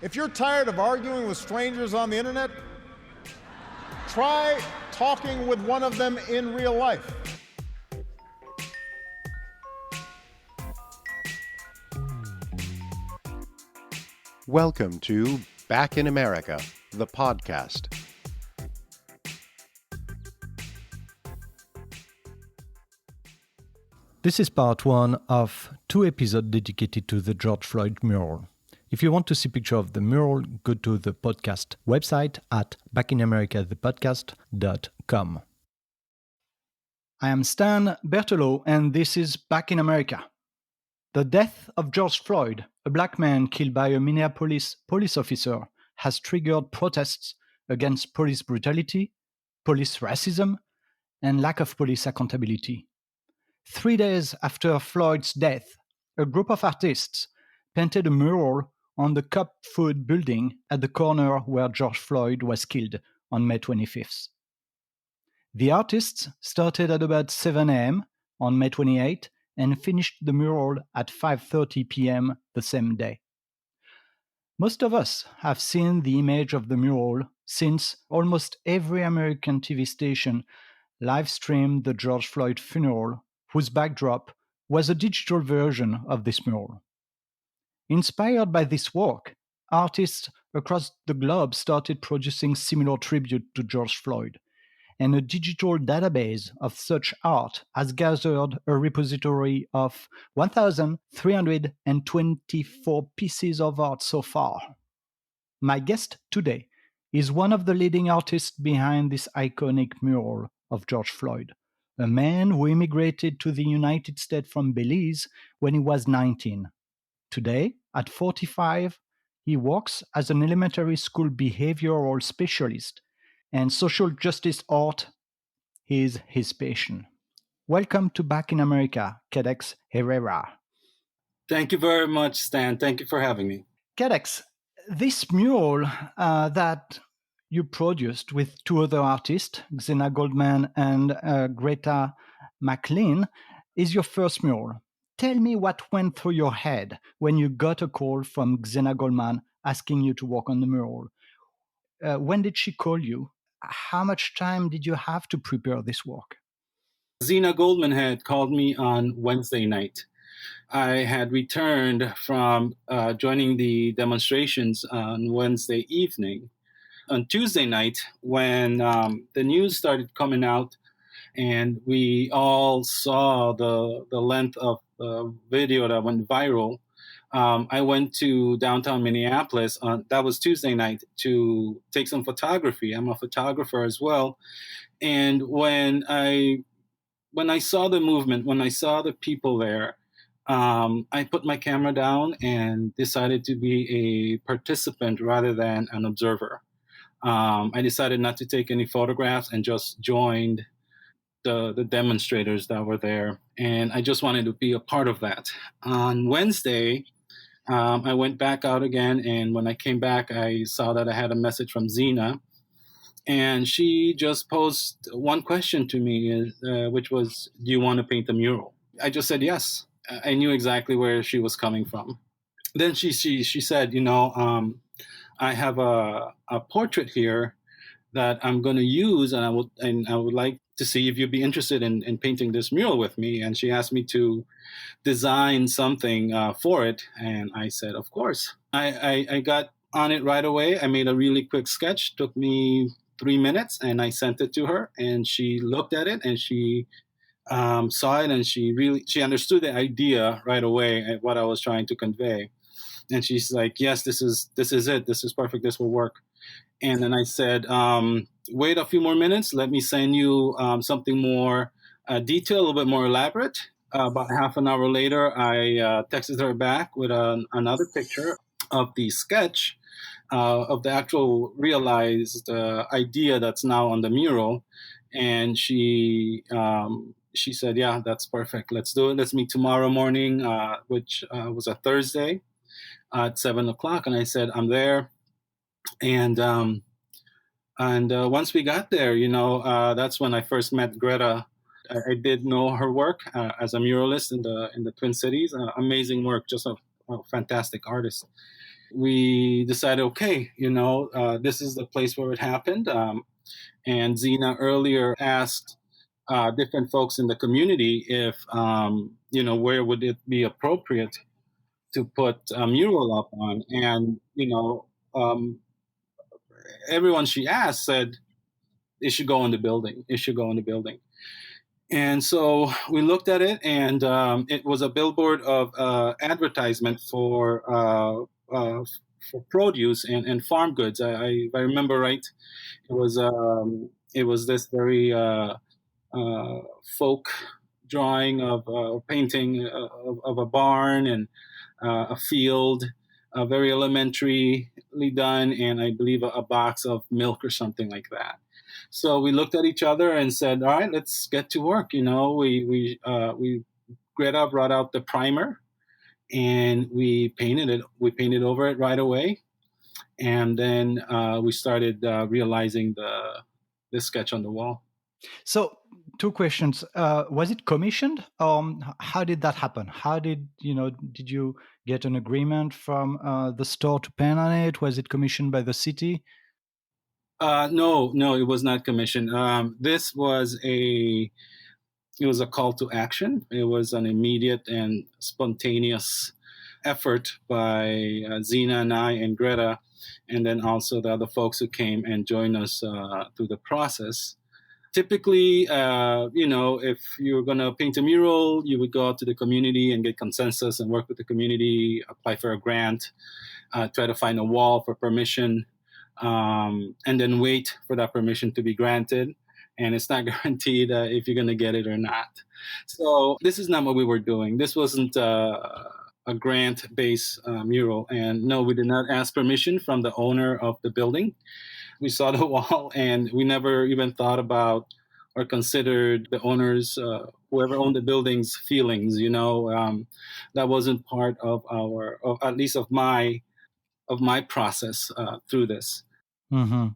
If you're tired of arguing with strangers on the internet, try talking with one of them in real life. Welcome to Back in America, the podcast. This is part one of 2 episodes dedicated to the George Floyd mural. If you want to see a picture of the mural, go to the podcast website at backinamericahthepodcast.com. I am Stan Berthelot, and this is Back in America. The death of George Floyd, a black man killed by a Minneapolis police officer, has triggered protests against police brutality, police racism, and lack of police accountability. 3 days after Floyd's death, a group of artists painted a mural on the Cup Food building at the corner where George Floyd was killed on May 25th. The artists started at about 7 a.m. on May 28 and finished the mural at 5:30 p.m. the same day. Most of us have seen the image of the mural since almost every American TV station live streamed the George Floyd funeral, whose backdrop was a digital version of this mural. Inspired by this work, artists across the globe started producing similar tribute to George Floyd, and a digital database of such art has gathered a repository of 1,324 pieces of art so far. My guest today is one of the leading artists behind this iconic mural of George Floyd, a man who immigrated to the United States from Belize when he was 19. Today, at 45, he works as an elementary school behavioral specialist, and social justice art is his passion. Welcome to Back in America, Cadex Herrera. Thank you very much, Stan. Thank you for having me. Cadex, this mural that you produced with 2 other artists, Xena Goldman and Greta McLean, is your first mural. Tell me what went through your head when you got a call from Xena Goldman asking you to work on the mural. When did she call you? How much time did you have to prepare this work? Xena Goldman had called me on Wednesday night. I had returned from joining the demonstrations on Wednesday evening. On Tuesday night, when the news started coming out and we all saw the length of the video that went viral, I went to downtown Minneapolis. That was Tuesday night to take some photography. I'm a photographer as well. And when I saw the movement, when I saw the people there, I put my camera down and decided to be a participant rather than an observer. I decided not to take any photographs and just joined the demonstrators that were there. And I just wanted to be a part of that. On Wednesday, I went back out again. And when I came back, I saw that I had a message from Xena. And she just posed one question to me, which was, do you want to paint the mural? I just said yes. I knew exactly where she was coming from. Then she said, I have a portrait here that I'm going to use, and I would like to see if you'd be interested in painting this mural with me. And she asked me to design something for it, and I said, of course. I got on it right away. I made a really quick sketch. Took me 3 minutes, and I sent it to her, and she looked at it, and she saw it, and she understood the idea right away, what I was trying to convey. And she's like, yes, this is it. This is perfect. This will work. And then I said, wait a few more minutes. Let me send you something more detailed, a little bit more elaborate. About half an hour later, I texted her back with another picture of the sketch of the actual realized idea that's now on the mural. And she said, yeah, that's perfect. Let's do it. Let's meet tomorrow morning, which was a Thursday at 7:00. And I said, I'm there. And once we got there, that's when I first met Greta. I did know her work as a muralist in the Twin Cities. Amazing work, just a fantastic artist. we decided, okay, this is the place where it happened. And Zena earlier asked different folks in the community if, where would it be appropriate to put a mural up on. And, um, everyone she asked said it should go in the building. It should go in the building. And so we looked at it, and it was a billboard of advertisement for produce and farm goods. If I remember right, it was this very folk drawing of painting of a barn and a field, very elementarily done, and I believe a box of milk or something like that. So we looked at each other and said, "All right, let's get to work." We Greta brought out the primer, and we painted it. We painted over it right away, and then we started realizing the sketch on the wall. So, two questions. Was it commissioned? How did that happen? How did did you get an agreement from the store to paint on it? Was it commissioned by the city? No, it was not commissioned. This was a call to action. It was an immediate and spontaneous effort by Zena and I and Greta, and then also the other folks who came and joined us through the process. Typically, if you're going to paint a mural, you would go out to the community and get consensus and work with the community, apply for a grant, try to find a wall for permission, and then wait for that permission to be granted. And it's not guaranteed if you're going to get it or not. So this is not what we were doing. This wasn't a grant-based mural. And no, we did not ask permission from the owner of the building. We saw the wall, and we never even thought about or considered the owners, whoever owned the building's feelings. That wasn't part of at least of my process through this. Mm-hmm.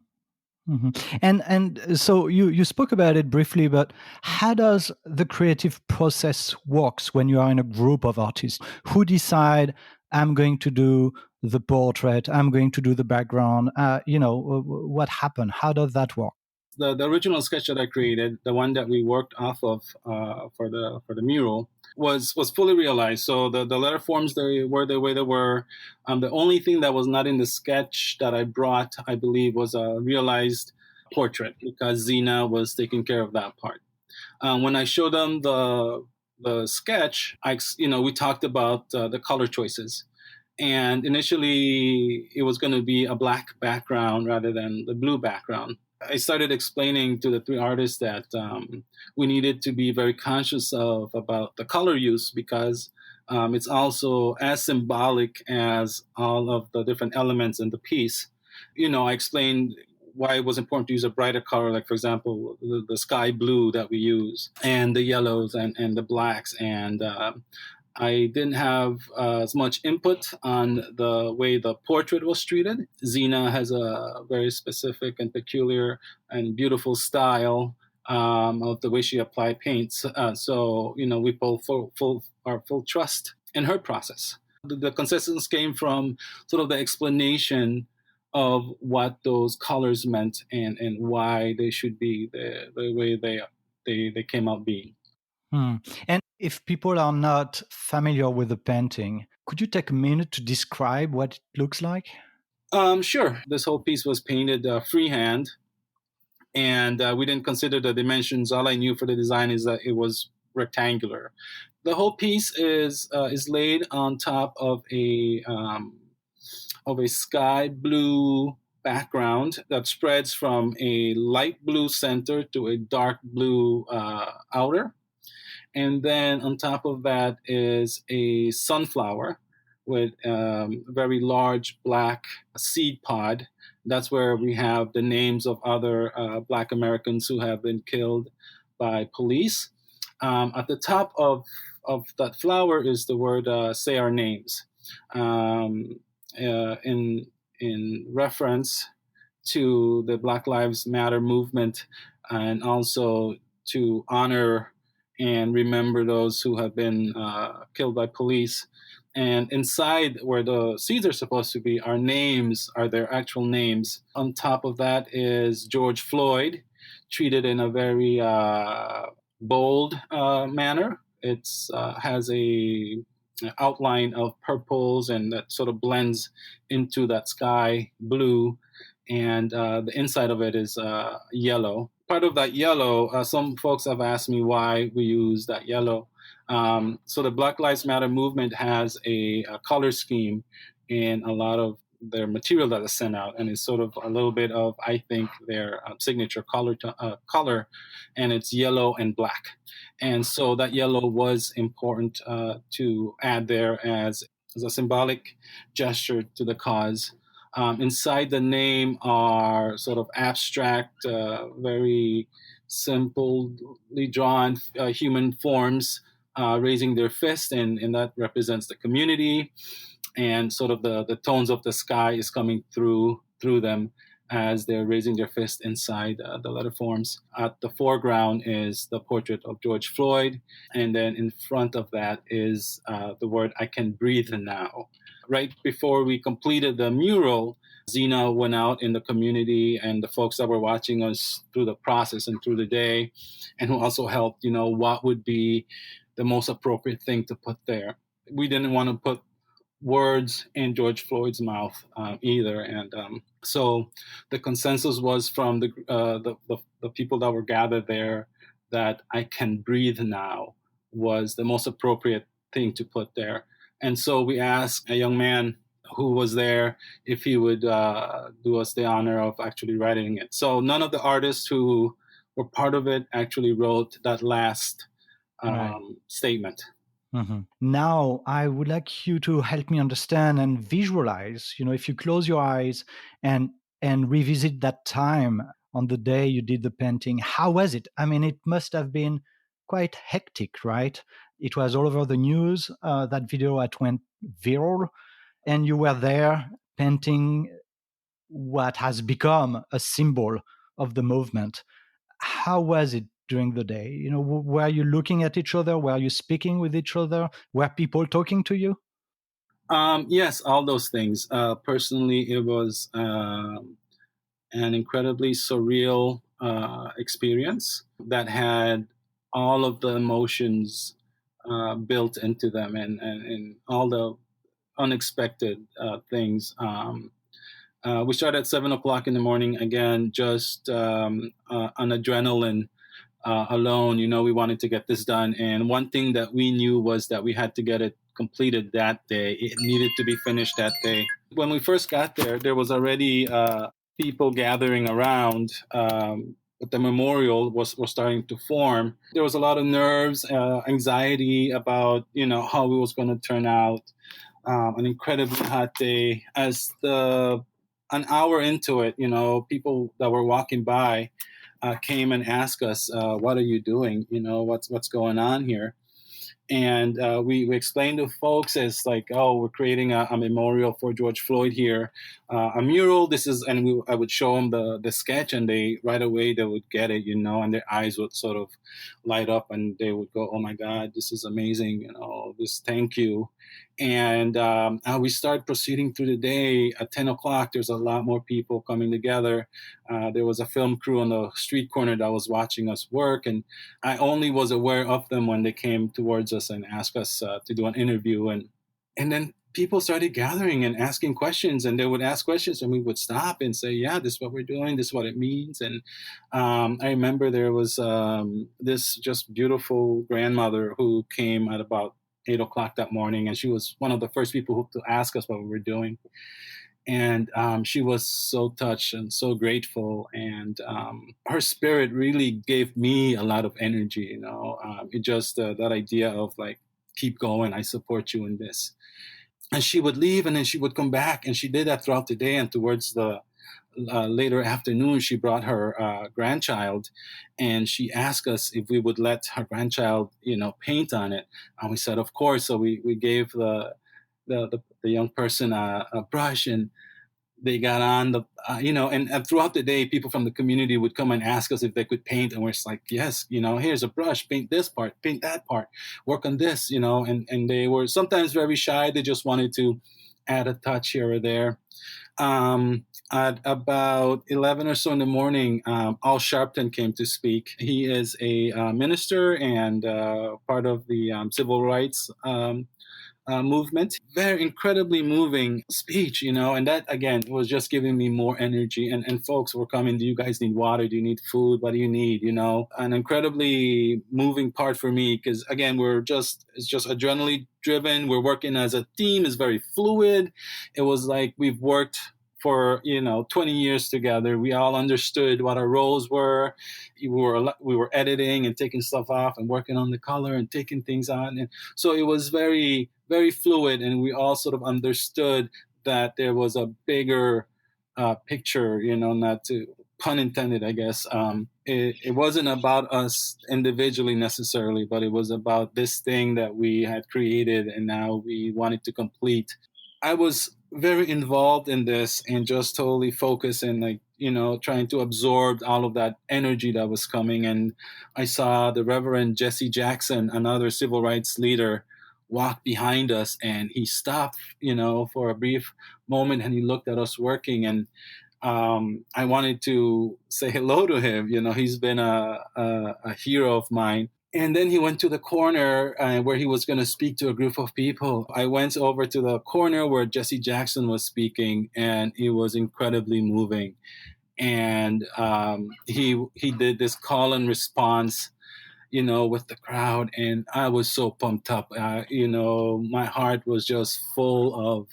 Mm-hmm. And so you spoke about it briefly, but how does the creative process works when you are in a group of artists? Who decide I'm going to do the portrait, I'm going to do the background? What happened? How does that work? The original sketch that I created, the one that we worked off of for the mural, was fully realized. So the letter forms, they were the way they were. The only thing that was not in the sketch that I brought, I believe, was a realized portrait, because Zena was taking care of that part. When I showed them the sketch, we talked about the color choices. And initially, it was going to be a black background rather than the blue background. I started explaining to the three artists that we needed to be very conscious about the color use, because it's also as symbolic as all of the different elements in the piece. I explained why it was important to use a brighter color, like, for example, the sky blue that we use, and the yellows and the blacks. And I didn't have as much input on the way the portrait was treated. Zena has a very specific and peculiar and beautiful style of the way she applied paints. So we put our full trust in her process. The consensus came from sort of the explanation of what those colors meant and why they should be the way they came out being. And if people are not familiar with the painting, could you take a minute to describe what it looks like? Sure. This whole piece was painted freehand, and we didn't consider the dimensions. All I knew for the design is that it was rectangular. The whole piece is laid on top of a sky blue background that spreads from a light blue center to a dark blue outer. And then on top of that is a sunflower with a very large black seed pod. That's where we have the names of other Black Americans who have been killed by police. At the top of that flower is the word "Say Our Names," in reference to the Black Lives Matter movement, and also to honor and remember those who have been killed by police. And inside where the seeds are supposed to be, our names are their actual names. On top of that is George Floyd, treated in a very bold manner. It has a outline of purples and that sort of blends into that sky blue, and the inside of it is yellow. Part of that yellow, some folks have asked me why we use that yellow. So the Black Lives Matter movement has a color scheme in a lot of their material that is sent out, and it's sort of a little bit of, I think, their signature color, and it's yellow and black. And so that yellow was important to add there as a symbolic gesture to the cause. Inside the name are sort of abstract, very simply drawn human forms raising their fist, and that represents the community. And sort of the tones of the sky is coming through them as they're raising their fist inside the letter forms. At the foreground is the portrait of George Floyd, and then in front of that is the word "I can breathe now." Right before we completed the mural, Zena went out in the community, and the folks that were watching us through the process and through the day, and who also helped, what would be the most appropriate thing to put there. We didn't want to put words in George Floyd's mouth either, and so the consensus was from the people that were gathered there that "I can breathe now" was the most appropriate thing to put there. And so we asked a young man who was there if he would do us the honor of actually writing it. So none of the artists who were part of it actually wrote that last statement. Mm-hmm. Now, I would like you to help me understand and visualize, if you close your eyes and revisit that time on the day you did the painting, how was it? I mean, it must have been quite hectic, right? It was all over the news. That video went viral, and you were there painting what has become a symbol of the movement. How was it during the day? Were you looking at each other? Were you speaking with each other? Were people talking to you? Yes, all those things. Personally, it was an incredibly surreal experience that had all of the emotions built into them, and all the unexpected things. We started at 7 o'clock in the morning, again, just on adrenaline alone. We wanted to get this done. And one thing that we knew was that we had to get it completed that day. It needed to be finished that day. When we first got there, there was already people gathering around. But the memorial was starting to form. There was a lot of nerves, anxiety about, how it was going to turn out. An incredibly hot day. As an hour into it, people that were walking by came and asked us, "What are you doing? What's going on here?" And we explained to folks as like, "Oh, we're creating a memorial for George Floyd here, a mural. This is," and I would show them the sketch, and they right away they would get it, and their eyes would sort of light up, and they would go, "Oh my God, this is amazing! Thank you." And we start proceeding through the day. At 10 o'clock, there's a lot more people coming together. There was a film crew on the street corner that was watching us work, and I only was aware of them when they came towards us and asked us to do an interview. And then people started gathering and asking questions, and they would ask questions, and we would stop and say, "Yeah, this is what we're doing. This is what it means." And I remember there was this just beautiful grandmother who came at about 8 o'clock that morning, and she was one of the first people to ask us what we were doing. And she was so touched and so grateful, and her spirit really gave me a lot of energy. It just that idea of like, keep going, I support you in this. And she would leave, and then she would come back, and she did that throughout the day. And towards the later afternoon, she brought her grandchild, and she asked us if we would let her grandchild, paint on it. And we said, of course. So we gave the young person a brush, and they got on the, and throughout the day, people from the community would come and ask us if they could paint. And we're just like, yes, here's a brush, paint this part, paint that part, work on this, and they were sometimes very shy. They just wanted to add a touch here or there. At about 11 or so in the morning, Al Sharpton came to speak. He is a minister and part of the civil rights movement. Very incredibly moving speech, and that again was just giving me more energy. And folks were coming, do you guys need water? Do you need food? What do you need? An incredibly moving part for me, because again, it's just adrenaline driven. We're working as a team, it's very fluid. It was like we've worked for 20 years together. We all understood what our roles were. We were editing and taking stuff off and working on the color and taking things on, and so it was very, very fluid. And we all sort of understood that there was a bigger picture. Not to pun intended, I guess. It wasn't about us individually necessarily, but it was about this thing that we had created and now we wanted to complete. I was very involved in this and just totally focused and trying to absorb all of that energy that was coming. And I saw the Reverend Jesse Jackson, another civil rights leader, walk behind us, and he stopped, for a brief moment, and he looked at us working. And I wanted to say hello to him. He's been a hero of mine. And then he went to the corner where he was going to speak to a group of people. I went over to the corner where Jesse Jackson was speaking, and it was incredibly moving. And he did this call and response, with the crowd, and I was so pumped up. My heart was just full of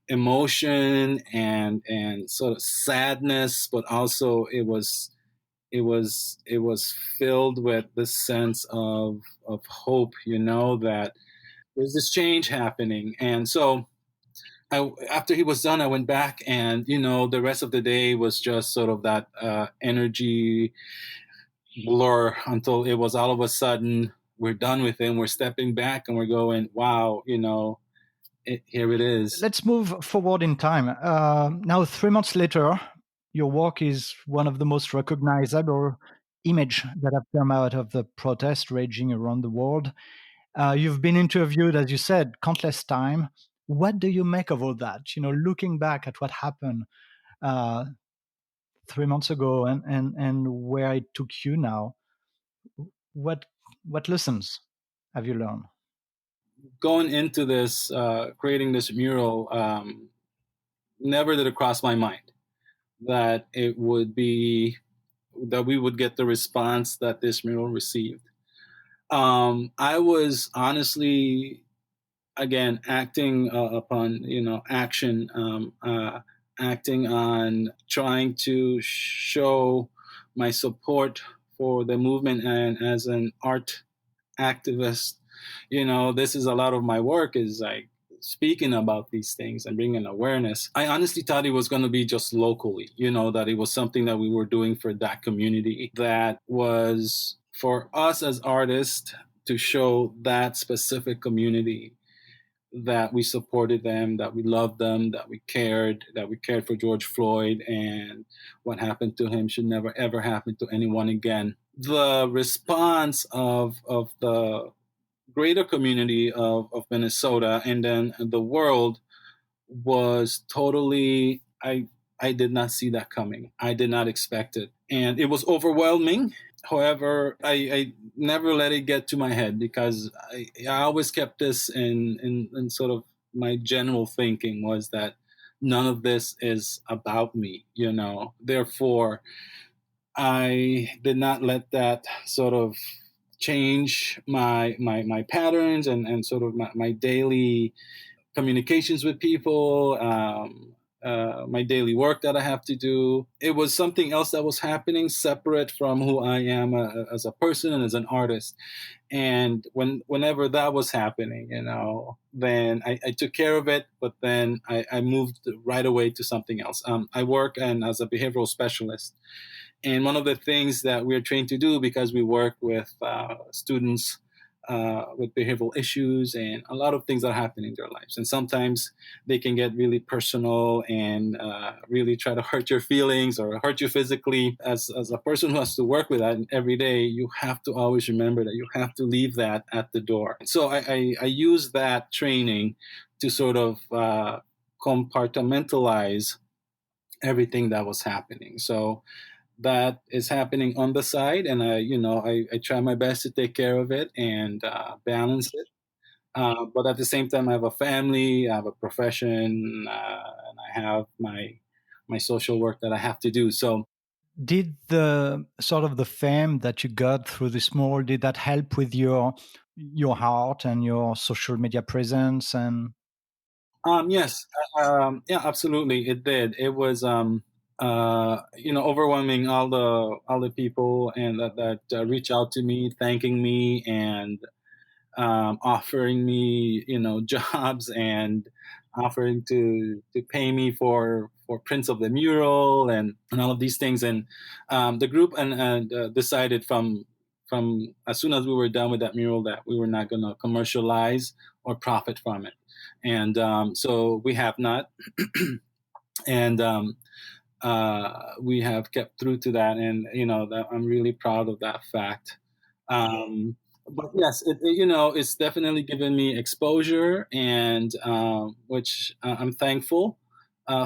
emotion and sort of sadness, but also it was filled with this sense of hope, that there's this change happening. And so after he was done, I went back, and the rest of the day was just sort of that energy blur until it was all of a sudden we're done with him, we're stepping back, and we're going, wow, here it is. Let's move forward in time. Now, 3 months later, your work is one of the most recognizable image that have come out of the protest raging around the world. You've been interviewed, as you said, countless times. What do you make of all that? Looking back at what happened 3 months ago and where it took you now, what lessons have you learned? Going into this, creating this mural, never did it cross my mind that it would be that we would get the response that this mural received. I was honestly, again, acting upon action, acting on trying to show my support for the movement, and as an art activist, this is a lot of my work, is like speaking about these things and bringing awareness. I honestly thought it was going to be just locally, that it was something that we were doing for that community, that was for us as artists to show that specific community that we supported them, that we loved them, that we cared for George Floyd, and what happened to him should never ever happen to anyone again. The response of the greater community of Minnesota and then the world was totally, I did not see that coming. I did not expect it. And it was overwhelming. However, I never let it get to my head, because I always kept this in sort of my general thinking was that none of this is about me, Therefore, I did not let that sort of change my patterns and sort of my daily communications with people, my daily work that I have to do. It was something else that was happening separate from who I am as a person and as an artist. And whenever that was happening, then I took care of it, but then I moved right away to something else. I work as a behavioral specialist. And one of the things that we're trained to do, because we work with students with behavioral issues and a lot of things that happen in their lives. And sometimes they can get really personal and really try to hurt your feelings or hurt you physically. As a person who has to work with that every day, you have to always remember that you have to leave that at the door. So I use that training to sort of compartmentalize everything that was happening. So that is happening on the side, and I try my best to take care of it and balance it. But at the same time, I have a family, I have a profession, and I have my social work that I have to do. So Did the sort of the fame that you got through this mural, did that help with your heart and your social media presence? And yes, yeah, absolutely, it did. It was overwhelming, all the people and that reach out to me, thanking me and offering me, jobs and offering to pay me for prints of the mural and all of these things. And the group and decided from as soon as we were done with that mural that we were not going to commercialize or profit from it. And so we have not. And we have kept through to that, and that I'm really proud of that fact. But yes, it's definitely given me exposure, and which I'm thankful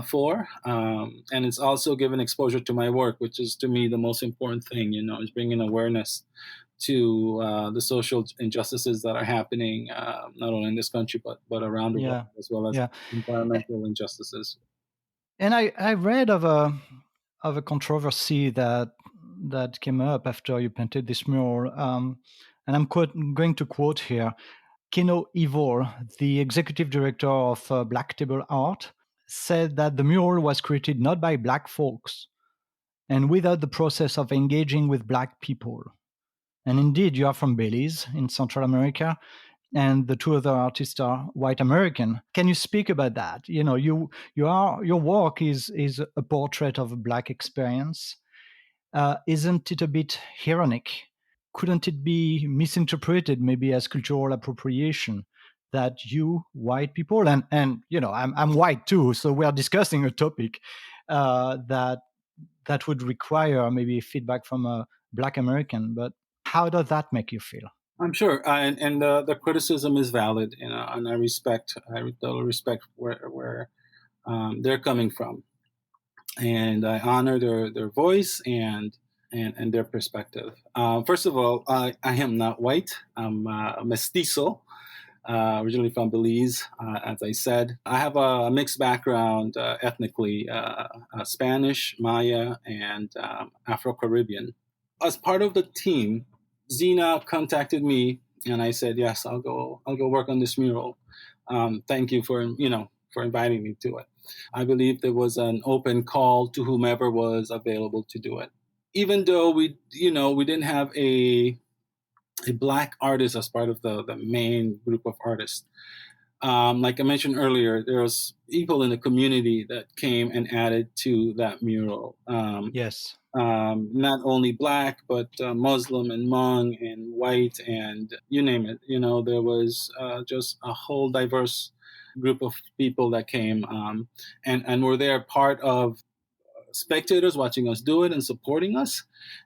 for. And it's also given exposure to my work, which is to me the most important thing. Is bringing awareness to the social injustices that are happening not only in this country but around the world, yeah, as well as yeah. environmental injustices. And I read of a controversy that came up after you painted this mural, and going to quote here. Keno Ivor, the executive director of Black Table Art, said that the mural was created not by Black folks and without the process of engaging with Black people. And indeed, you are from Belize in Central America, and the two other artists are white American. Can you speak about that? Your work is a portrait of a Black experience. Isn't it a bit ironic? Couldn't it be misinterpreted maybe as cultural appropriation that you white people and I'm white too, so we are discussing a topic that would require maybe feedback from a Black American, but how does that make you feel? I'm sure, and the criticism is valid, and I totally respect where they're coming from, and I honor their voice and their perspective. First of all, I am not white. I'm mestizo, originally from Belize, as I said. I have a mixed background ethnically, Spanish, Maya, and Afro-Caribbean. As part of the team, Zena contacted me, and I said, "Yes, I'll go work on this mural. Thank you for inviting me to it." I believe there was an open call to whomever was available to do it. Even though we didn't have a Black artist as part of the main group of artists. Like I mentioned earlier, there was people in the community that came and added to that mural. Yes. Not only Black, but Muslim and Hmong and white and you name it. There was just a whole diverse group of people that came and were there part of spectators watching us do it and supporting us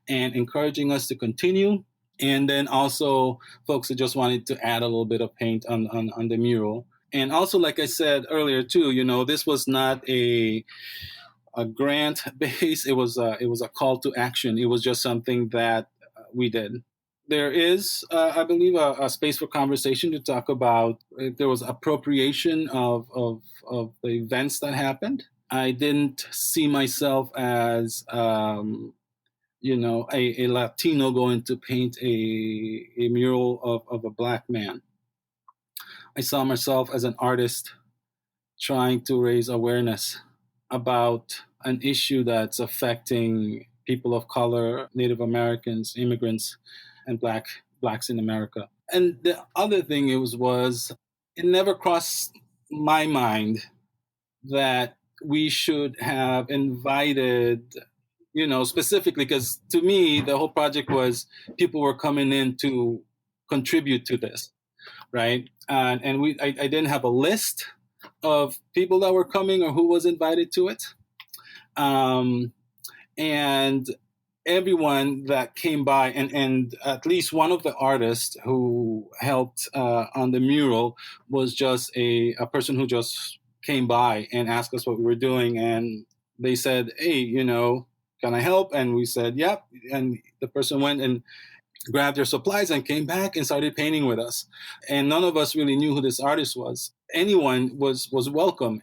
and encouraging us to continue. And then also folks that just wanted to add a little bit of paint on the mural. And also, like I said earlier too, this was not a grant base. It was a call to action. It was just something that we did. There is, I believe, a space for conversation to talk about if there was appropriation of the events that happened. I didn't see myself as a Latino going to paint a mural of a Black man. I saw myself as an artist trying to raise awareness about an issue that's affecting people of color, Native Americans, immigrants, and Blacks in America. And the other thing was it never crossed my mind that we should have invited, specifically because to me, the whole project was people were coming in to contribute to this, right? And I didn't have a list of people that were coming or who was invited to it. And everyone that came by, and at least one of the artists who helped on the mural was just a person who just came by and asked us what we were doing. And they said, hey, can I help? And we said, yep. And the person went and grabbed their supplies and came back and started painting with us. And none of us really knew who this artist was. Anyone was welcome,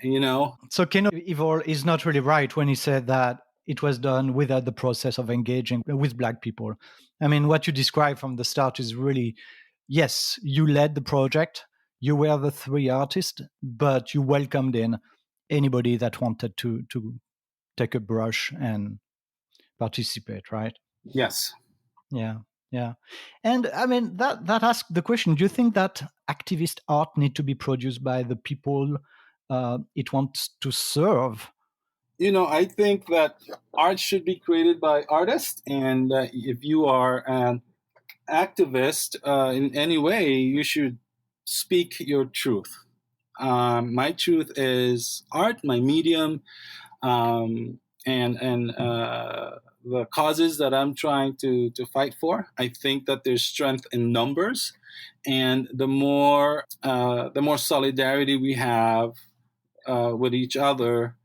So Ken Evil is not really right when he said that it was done without the process of engaging with Black people. I mean, what you described from the start is really, yes, you led the project, you were the three artists, but you welcomed in anybody that wanted to take a brush and participate, right? Yes. Yeah. And I mean, that asks the question, do you think that activist art need to be produced by the people it wants to serve? I think that art should be created by artists. And if you are an activist in any way, you should speak your truth. My truth is art, my medium, and the causes that I'm trying to fight for. I think that there's strength in numbers, and the more solidarity we have with each other,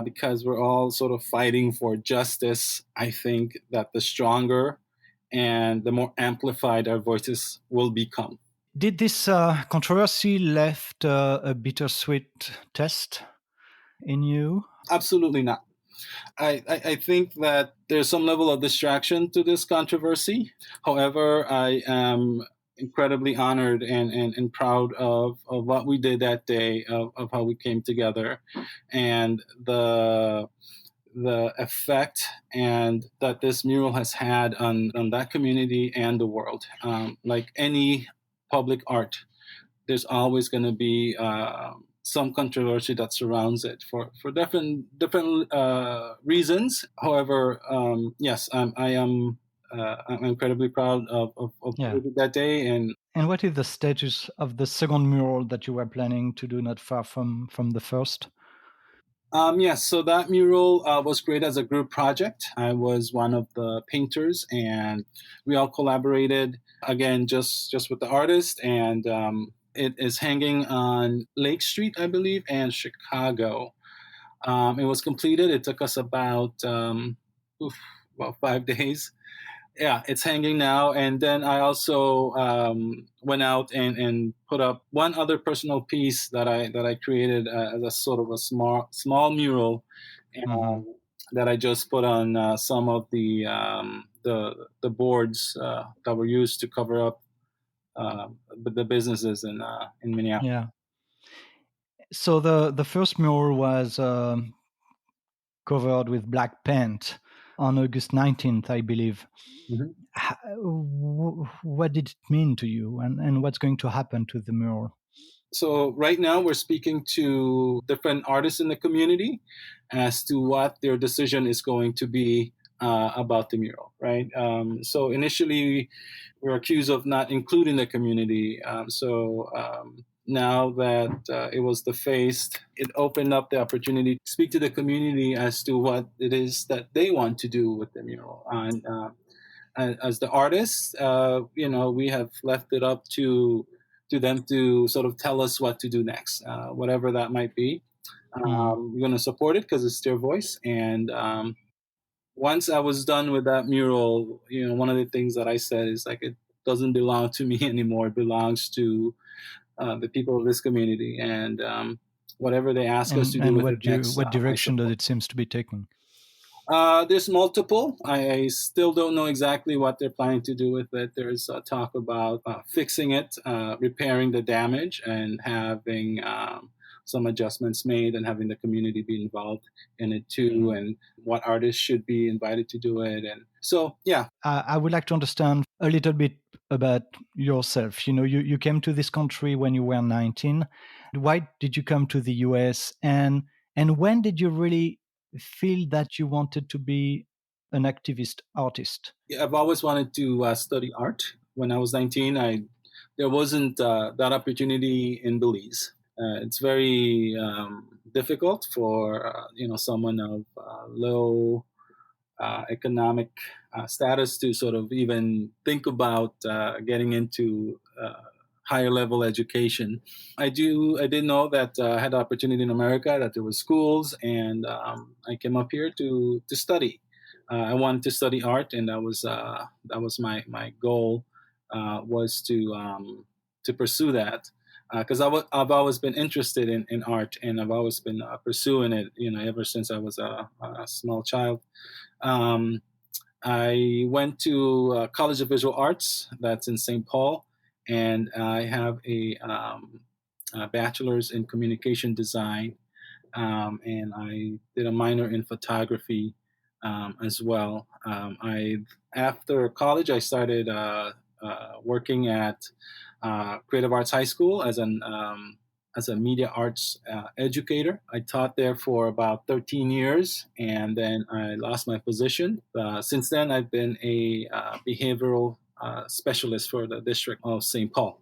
because we're all sort of fighting for justice, I think that the stronger and the more amplified our voices will become. Did this controversy left a bittersweet taste in you? Absolutely not. I think that there's some level of distraction to this controversy. However, I am incredibly honored and proud of what we did that day, of how we came together, and the effect and that this mural has had on that community and the world. Like any public art, there's always going to be some controversy that surrounds it for different reasons. However, yes, I'm incredibly proud of that day. And what is the status of the second mural that you were planning to do not far from the first? Yes, so that mural was created as a group project. I was one of the painters, and we all collaborated, again, just with the artist. And it is hanging on Lake Street, I believe, and Chicago. It was completed. It took us about 5 days. Yeah, it's hanging now. And then I also went out and put up one other personal piece that I created as a sort of a small mural, that I just put on some of the boards that were used to cover up the businesses in Minneapolis. Yeah. So the first mural was covered with black paint on August 19th, I believe. Mm-hmm. What did it mean to you, and what's going to happen to the mural? So right now we're speaking to different artists in the community as to what their decision is going to be about the mural, right? So initially we were accused of not including the community. Now that it was defaced, it opened up the opportunity to speak to the community as to what it is that they want to do with the mural. And as the artists, we have left it up to them to sort of tell us what to do next, whatever that might be. We're going to support it because it's their voice. And once I was done with that mural, one of the things that I said is like, it doesn't belong to me anymore. It belongs to the people of this community, and whatever they ask us to do with it next. What direction does it seems to be taking? There's multiple. I still don't know exactly what they're planning to do with it. There's talk about fixing it, repairing the damage, and having some adjustments made, and having the community be involved in it too, and what artists should be invited to do it. And so, yeah. I would like to understand a little bit about yourself. You came to this country when you were 19. Why did you come to the US? And when did you really feel that you wanted to be an activist artist? I've always wanted to study art. When I was 19, I there wasn't that opportunity in Belize. It's very difficult for someone of low economic status to sort of even think about getting into higher level education. I did know that I had the opportunity in America, that there were schools, and I came up here to study. I wanted to study art, and that was my goal, was to pursue that, because I've always been interested in art, and I've always been pursuing it, ever since I was a small child. Um, I went to College of Visual Arts, that's in St. Paul, and I have a bachelor's in communication design, and I did a minor in photography as well. After college, I started working at Creative Arts High School as a media arts educator. I taught there for about 13 years, and then I lost my position. Since then, I've been a behavioral specialist for the District of St. Paul,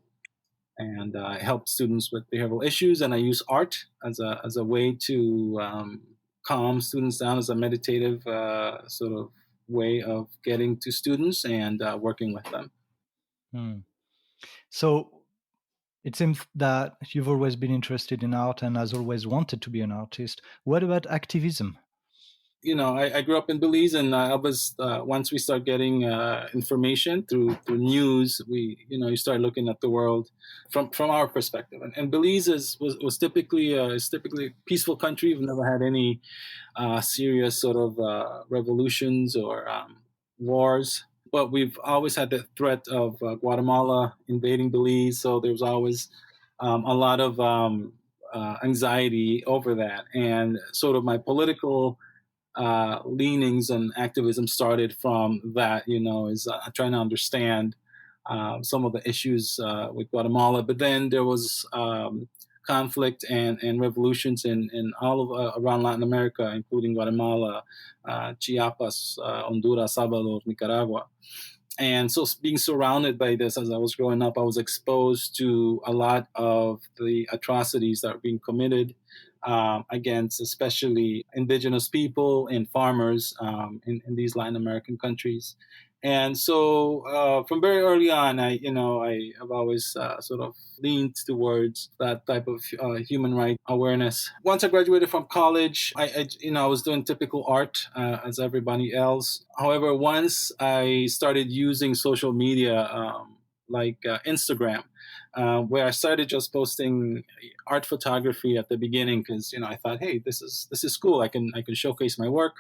and I help students with behavioral issues, and I use art as a way to calm students down, as a meditative sort of way of getting to students and working with them. Hmm. So it seems that you've always been interested in art and has always wanted to be an artist. What about activism? I grew up in Belize, and I was once we start getting information through news, you start looking at the world from our perspective. And Belize was typically is typically a peaceful country. We've never had any serious sort of revolutions or wars, but we've always had the threat of Guatemala invading Belize. So there was always a lot of anxiety over that, and sort of my political leanings and activism started from that, is trying to understand some of the issues with Guatemala. But then there was conflict and revolutions in all of around Latin America, including Guatemala, Chiapas, Honduras, Salvador, Nicaragua. And so, being surrounded by this as I was growing up, I was exposed to a lot of the atrocities that were being committed against especially indigenous people and farmers in these Latin American countries. And so, from very early on, I have always sort of leaned towards that type of human rights awareness. Once I graduated from college, I was doing typical art as everybody else. However, once I started using social media, like Instagram, where I started just posting art photography at the beginning, because I thought, hey, this is cool. I can showcase my work,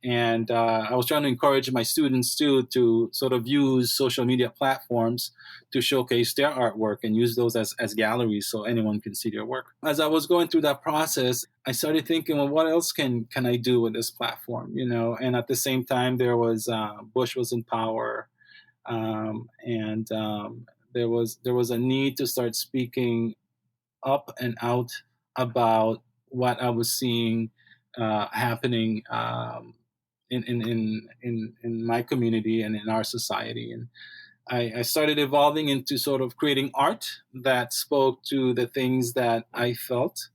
and I was trying to encourage my students too to sort of use social media platforms to showcase their artwork and use those as galleries so anyone can see their work. As I was going through that process, I started thinking, well, what else can I do with this platform? And at the same time, there was Bush was in power, and there was a need to start speaking up and out about what I was seeing happening in my community and in our society. And I started evolving into sort of creating art that spoke to the things that I felt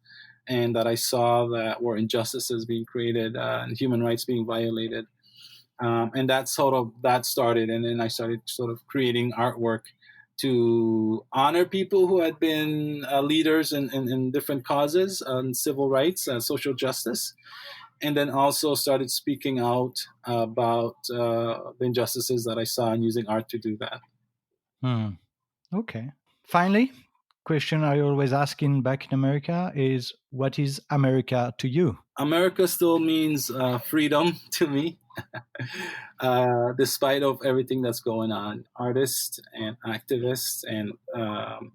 and that I saw that were injustices being created and human rights being violated. And that started, and then I started sort of creating artwork to honor people who had been leaders in different causes on civil rights, social justice, and then also started speaking out about the injustices that I saw and using art to do that. Hmm. Okay. Finally, question I always ask in back in America is, what is America to you? America still means freedom to me, despite of everything that's going on. Artists and activists and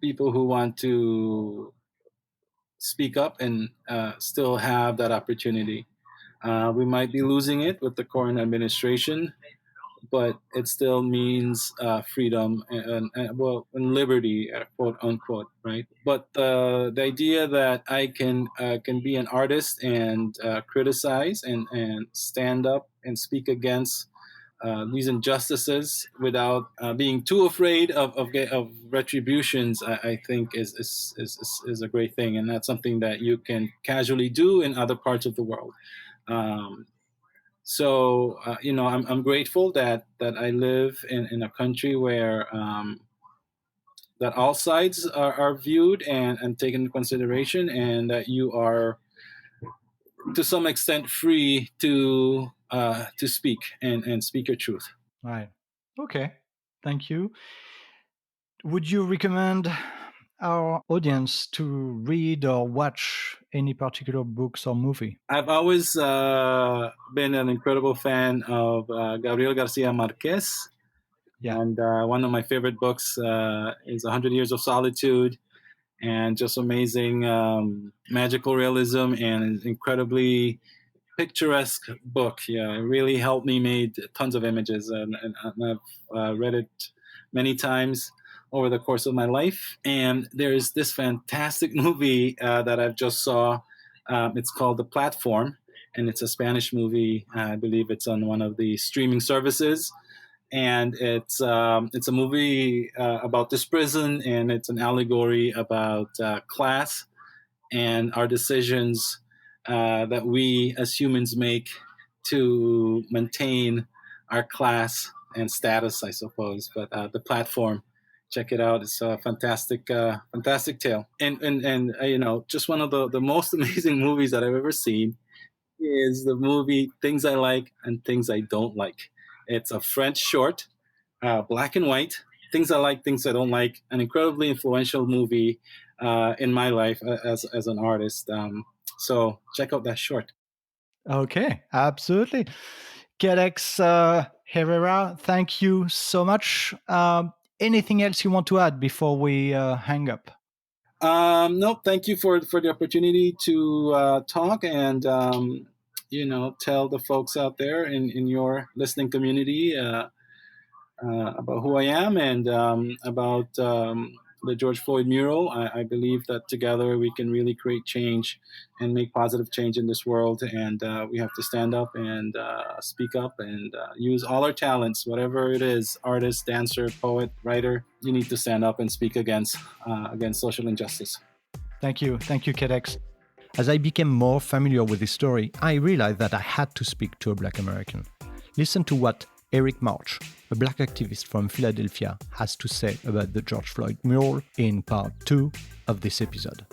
people who want to speak up and still have that opportunity. We might be losing it with the current administration, but it still means freedom and liberty, quote unquote, right? But the idea that I can be an artist and criticize and stand up and speak against these injustices without being too afraid of retributions, I think is a great thing, and that's something that you can casually do in other parts of the world. I'm grateful that I live in a country where that all sides are viewed and taken into consideration, and that you are to some extent free to speak and speak your truth. Right. Okay. Thank you. Would you recommend our audience to read or watch any particular books or movie? I've always been an incredible fan of Gabriel Garcia Marquez. Yeah. And one of my favorite books is 100 Years of Solitude, and just amazing magical realism and an incredibly picturesque book. Yeah, it really helped me made tons of images, and I've read it many times over the course of my life. And there's this fantastic movie that I've just saw. It's called The Platform, and it's a Spanish movie. I believe it's on one of the streaming services. And it's a movie about this prison, and it's an allegory about class and our decisions that we as humans make to maintain our class and status, I suppose. But The Platform, check it out. It's a fantastic tale, and just one of the most amazing movies that I've ever seen is the movie Things I Like and Things I Don't Like. It's a French short, black and white. Things I like, things I don't like. An incredibly influential movie in my life as an artist. So check out that short. Okay, absolutely. Cadex Herrera, thank you so much. Anything else you want to add before we hang up? No, thank you for the opportunity to talk and tell the folks out there in your listening community about who I am and about the George Floyd mural. I believe that together we can really create change and make positive change in this world. And we have to stand up and speak up and use all our talents, whatever it is, artist, dancer, poet, writer. You need to stand up and speak against social injustice. Thank you, Cadex. As I became more familiar with this story, I realized that I had to speak to a Black American. Listen to what Eric March, a Black activist from Philadelphia, has to say about the George Floyd mural in part 2 of this episode.